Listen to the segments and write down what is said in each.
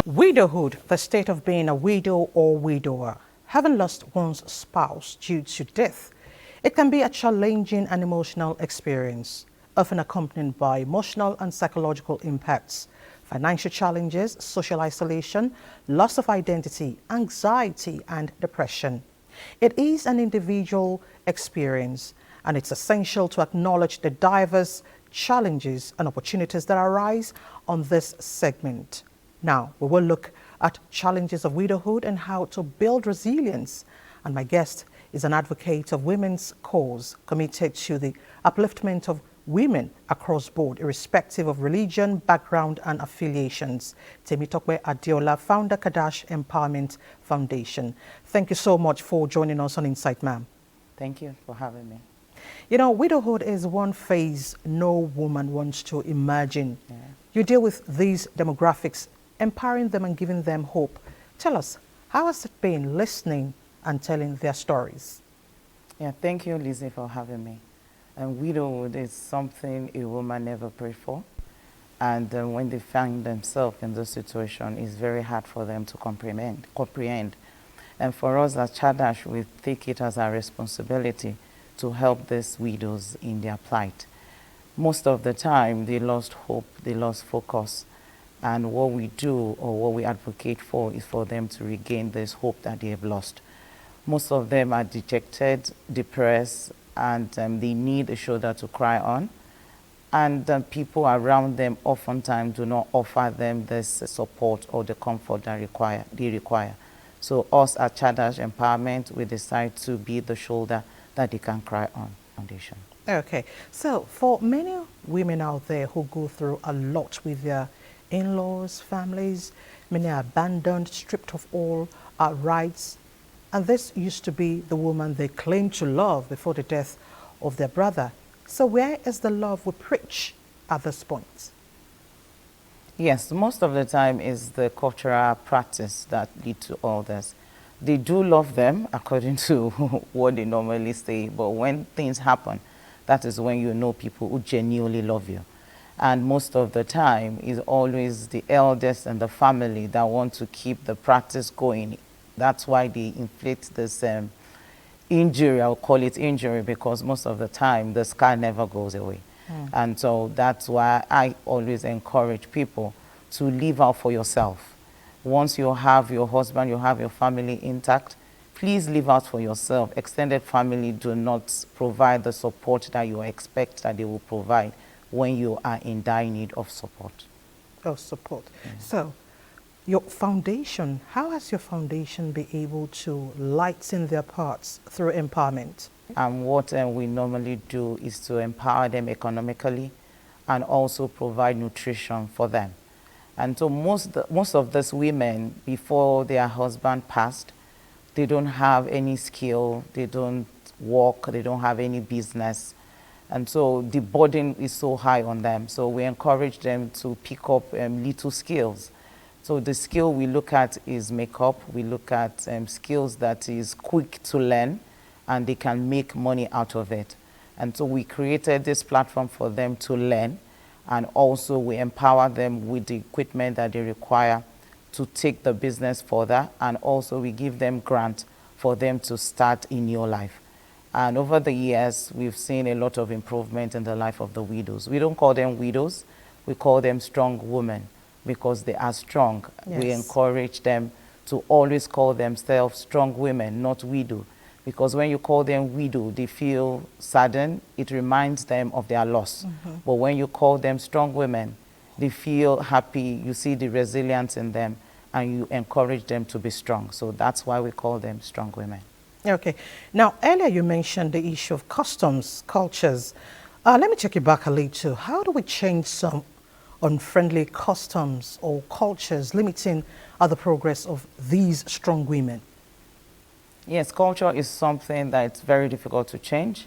Widowhood, the state of being a widow or widower, having lost one's spouse due to death. It can be a challenging and emotional experience, often accompanied by emotional and psychological impacts, financial challenges, social isolation, loss of identity, anxiety, and depression. It is an individual experience, and it's essential to acknowledge the diverse challenges and opportunities that arise on this segment. Now, we will look at challenges of widowhood and how to build resilience. And my guest is an advocate of women's cause, committed to the upliftment of women across board, irrespective of religion, background, and affiliations. Temitope Adiola, founder, Kadash Empowerment Foundation. Thank you so much for joining us on Insight, ma'am. Thank you for having me. You know, widowhood is one phase no woman wants to imagine. Yeah. You deal with these demographics, empowering them and giving them hope. Tell us, how has it been listening and telling their stories? Yeah, thank you, Lizzie, for having me. And widowhood is something a woman never prayed for. And when they find themselves in this situation, it's very hard for them to comprehend. And for us as Chadash, we take it as our responsibility to help these widows in their plight. Most of the time, they lost hope, they lost focus. And what we do or what we advocate for is for them to regain this hope that they have lost. Most of them are dejected, depressed, and they need a shoulder to cry on. And people around them oftentimes do not offer them this support or the comfort that they require. So us at Chadash Empowerment, we decide to be the shoulder that they can cry on foundation. Okay, so for many women out there who go through a lot with their in-laws, families, many are abandoned, stripped of all rights, and this used to be the woman they claimed to love before the death of their brother. So where is the love we preach at this point? Yes, most of the time is the cultural practice that lead to all this. They do love them according to what they normally say, but when things happen, that is when you know people who genuinely love you. And most of the time is always the eldest and the family that want to keep the practice going. That's why they inflict this injury, I'll call it injury, because most of the time the scar never goes away. And so that's why I always encourage people to live out for yourself. Once you have your husband, you have your family intact, please live out for yourself. Extended family do not provide the support that you expect that they will provide when you are in dire need of support. Of support. Yeah. So, your foundation, how has your foundation been able to lighten their paths through empowerment? And what we normally do is to empower them economically and also provide nutrition for them. And so most of these women, before their husband passed, they don't have any skill, they don't work, they don't have any business. And so the burden is so high on them. So we encourage them to pick up little skills. So the skill we look at is makeup. We look at skills that is quick to learn and they can make money out of it. And so we created this platform for them to learn, and also we empower them with the equipment that they require to take the business further, and also we give them grants for them to start a new life. And over the years, we've seen a lot of improvement in the life of the widows. We don't call them widows, we call them strong women because they are strong. Yes. We encourage them to always call themselves strong women, not widow. Because when you call them widow, they feel saddened. It reminds them of their loss. But when you call them strong women, they feel happy. You see the resilience in them, and you encourage them to be strong. So that's why we call them strong women. Okay. Now, earlier you mentioned the issue of customs, cultures. Let me take you back a little. How do we change some unfriendly customs or cultures limiting the progress of these strong women? Yes, culture is something that's very difficult to change.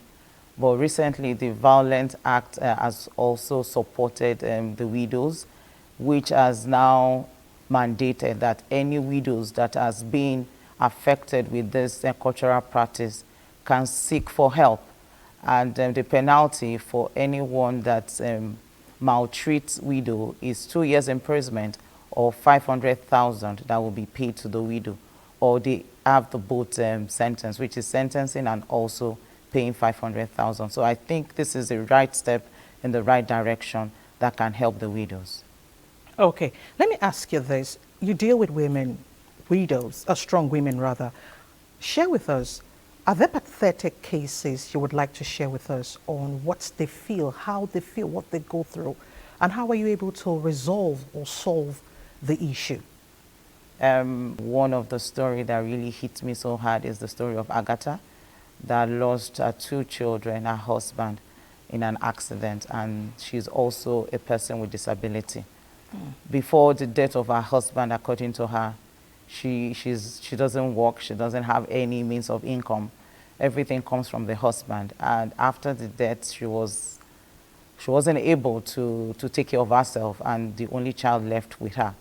But recently, the Violence Act has also supported the widows, which has now mandated that any widows that has been affected with this cultural practice can seek for help. And the penalty for anyone that maltreats widow is 2 years imprisonment or 500,000 that will be paid to the widow, or they have the both sentence, which is sentencing and also paying 500,000. So I think this is the right step in the right direction that can help the widows. Okay, let me ask you this. You deal with women, widows, strong women rather. Share with us, are there pathetic cases you would like to share with us on what they feel, how they feel, what they go through, and how are you able to resolve or solve the issue? One of the stories that really hit me so hard is the story of Agatha that lost her 2 children, her husband, in an accident, and she's also a person with disability. Before the death of her husband, according to her, she doesn't work, she doesn't have any means of income. Everything comes from the husband. And after the death, she wasn't able to take care of herself, and the only child left with her.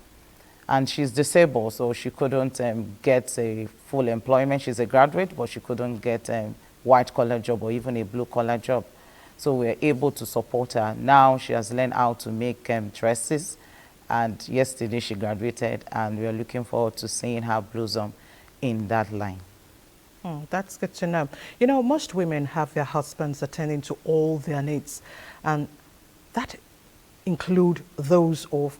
And she's disabled, so she couldn't get a full employment. She's a graduate, but she couldn't get a white-collar job or even a blue-collar job. So we're able to support her. Now she has learned how to make dresses, and yesterday she graduated, and we're looking forward to seeing her blossom in that line. That's good to know. You know, most women have their husbands attending to all their needs, and that include those of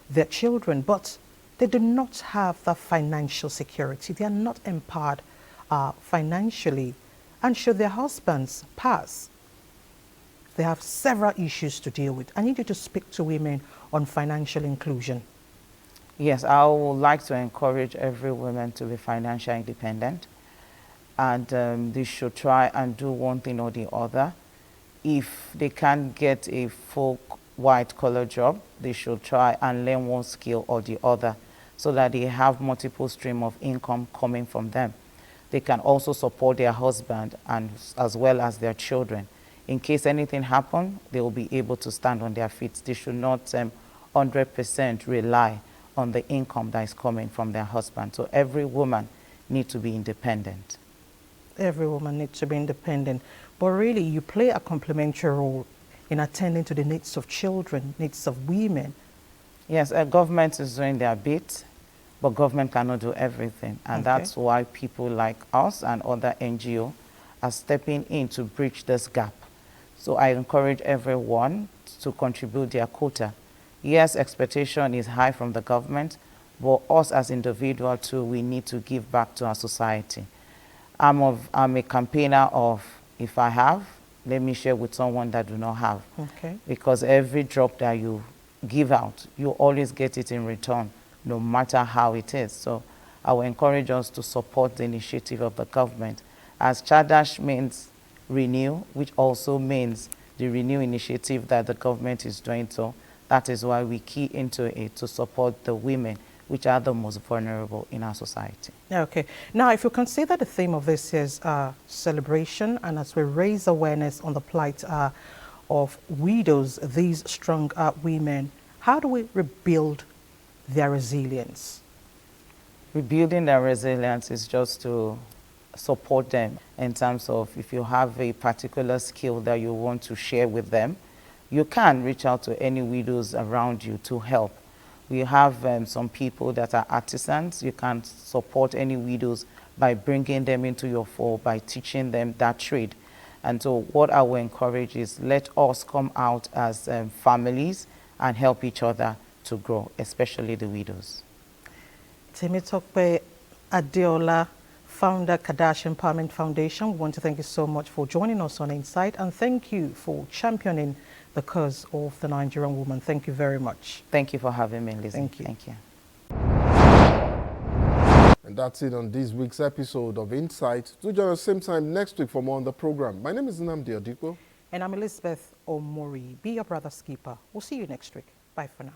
their children, but they do not have the financial security. They are not empowered financially. And should their husbands pass, they have several issues to deal with. I need you to speak to women on financial inclusion. Yes, I would like to encourage every woman to be financially independent, and they should try and do one thing or the other. If they can't get a full white-collar job, they should try and learn one skill or the other so that they have multiple streams of income coming from them. They can also support their husband and as well as their children. In case anything happens, they will be able to stand on their feet. They should not 100% rely on the income that is coming from their husband. So every woman needs to be independent. Every woman needs to be independent. But really, you play a complementary role in attending to the needs of children, needs of women. Yes, government is doing their bit, but government cannot do everything. And that's why people like us and other NGOs are stepping in to bridge this gap. So I encourage everyone to contribute their quota. Yes, expectation is high from the government, but us as individuals too, we need to give back to our society. I'm a campaigner of, if I have, let me share with someone that do not have. Okay. Because every drop that you give out, you always get it in return, no matter how it is. So I will encourage us to support the initiative of the government. As Chadash means renew, which also means the renew initiative that the government is doing. So that is why we key into it to support the women, which are the most vulnerable in our society. Okay. Now, if you consider the theme of this year's celebration, and as we raise awareness on the plight of widows, these strong women, how do we rebuild their resilience? Rebuilding their resilience is just to support them in terms of if you have a particular skill that you want to share with them, you can reach out to any widows around you to help. We have some people that are artisans. You can support any widows by bringing them into your fold, by teaching them that trade. And so what I will encourage is let us come out as families and help each other to grow, especially the widows. Temitope Adeola, founder, Kadash Empowerment Foundation, we want to thank you so much for joining us on Insight, and thank you for championing the cause of the Nigerian woman. Thank you very much. Thank you for having me, Lizzie. Thank you. Thank you. And that's it on this week's episode of Insight. Do join us same time next week for more on the program. My name is Nnamdi Adikwo. And I'm Elizabeth Omori. Be your brother's keeper. We'll see you next week. Bye for now.